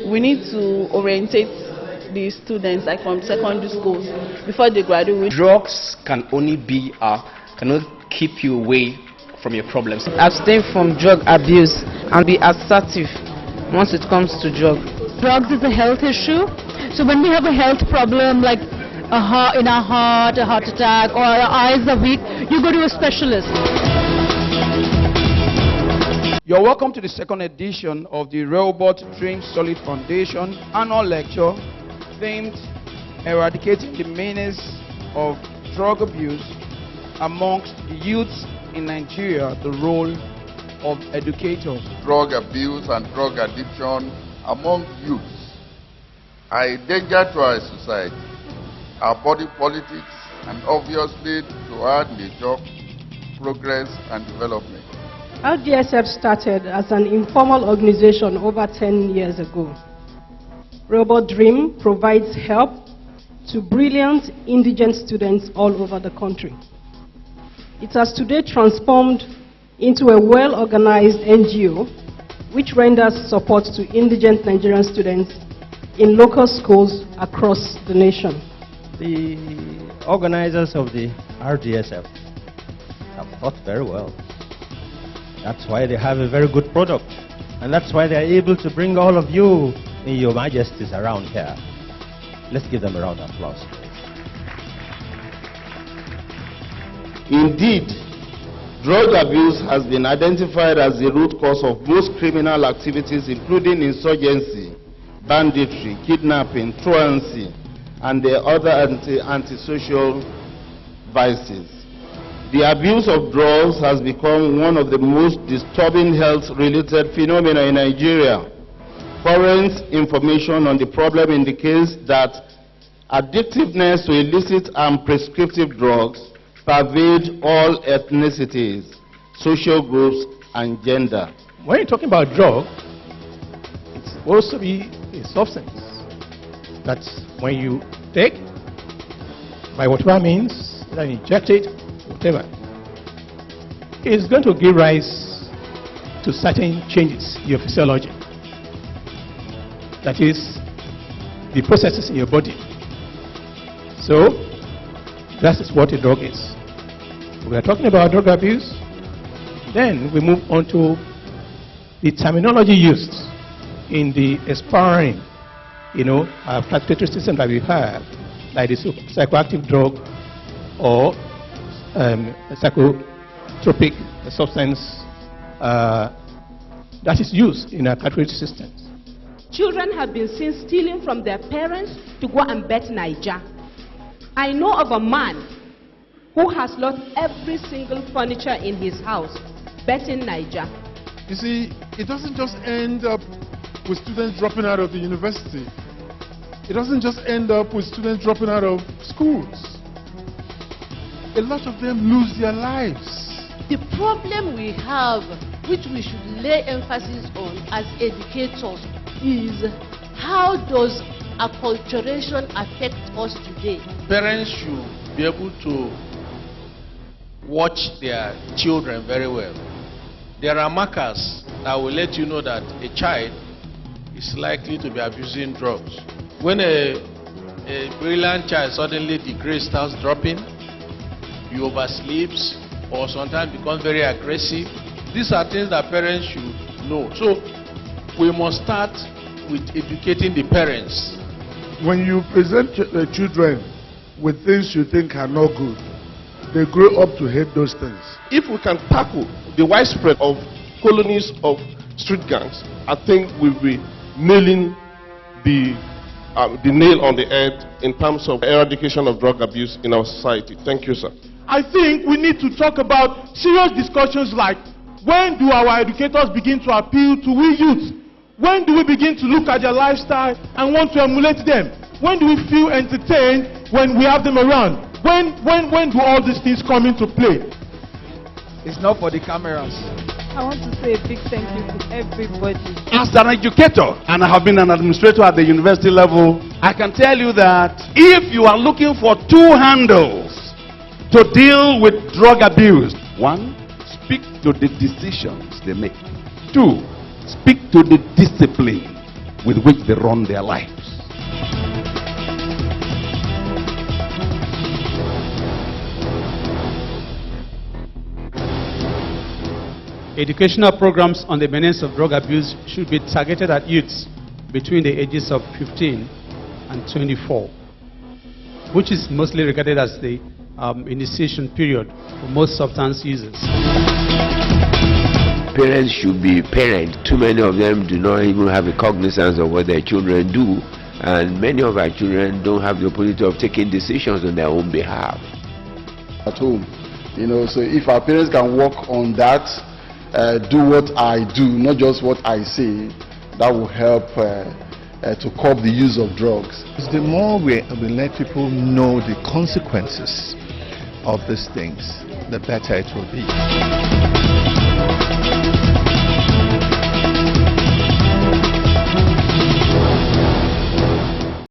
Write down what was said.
we need to orientate the students, like from secondary schools, before they graduate. Drugs can only cannot keep you away from your problems. Abstain from drug abuse and be assertive once it comes to drugs. Drugs is a health issue. So when we have a health problem like in our heart, a heart attack, or our eyes are weak, you go to a specialist. You're welcome to the second edition of the Rehoboth Dream Solid Foundation annual lecture themed Eradicating the Menace of Drug Abuse amongst youths in Nigeria, the role of educators. Drug abuse and drug addiction among youths are a danger to our society, our body politics, and obviously to our nature, progress, and development. RDSF started as an informal organization over 10 years ago. Rehoboth Dream provides help to brilliant indigent students all over the country. It has today transformed into a well-organized NGO which renders support to indigent Nigerian students in local schools across the nation. The organizers of the RDSF have thought very well. That's why they have a very good product. And that's why they're able to bring all of you in your majesties around here. Let's give them a round of applause. Indeed, drug abuse has been identified as the root cause of most criminal activities, including insurgency, banditry, kidnapping, truancy, and the other antisocial vices. The abuse of drugs has become one of the most disturbing health-related phenomena in Nigeria. Current information on the problem indicates that addictiveness to illicit and prescriptive drugs pervade all ethnicities, social groups, and gender. When you're talking about drug, it's supposed to be a substance that when you take, by whatever means, either inject it, whatever, it's going to give rise to certain changes in your physiology. That is, the processes in your body. So, that is what a drug is. We are talking about drug abuse. Then we move on to the terminology used in the aspiring, classification system that we have, like the psychoactive drug or psychotropic substance that is used in our classification systems. Children have been seen stealing from their parents to go and bet Naija. I know of a man who has lost every single furniture in his house betting Naija. You see, it doesn't just end up with students dropping out of the university. It doesn't just end up with students dropping out of schools. A lot of them lose their lives. The problem we have, which we should lay emphasis on as educators, is how does acculturation affect us today? Parents should be able to watch their children very well. There are markers that will let you know that a child is likely to be abusing drugs. When a brilliant child suddenly the grade starts dropping, he oversleeps, or sometimes becomes very aggressive, these are things that parents should know. So we must start with educating the parents. When you present the children with things you think are not good, they grow up to hate those things. If we can tackle the widespread of colonies of street gangs, I think we'll be nailing the nail on the head in terms of eradication of drug abuse in our society. Thank you, sir. I think we need to talk about serious discussions like, when do our educators begin to appeal to we youth? When do we begin to look at their lifestyle and want to emulate them? When do we feel entertained when we have them around? When do all these things come into play? It's not for the cameras. I want to say a big thank you to everybody. As an educator, and I have been an administrator at the university level, I can tell you that if you are looking for two handles to deal with drug abuse, one, speak to the decisions they make. Two, speak to the discipline with which they run their lives. Educational programs on the menace of drug abuse should be targeted at youths between the ages of 15 and 24, which is mostly regarded as the initiation period for most substance users. Parents should be parents. Too many of them do not even have a cognizance of what their children do, and many of our children don't have the opportunity of taking decisions on their own behalf. At home, so if our parents can work on that, do what I do, not just what I say, that will help to curb the use of drugs. The more we let people know the consequences of these things, the better it will be.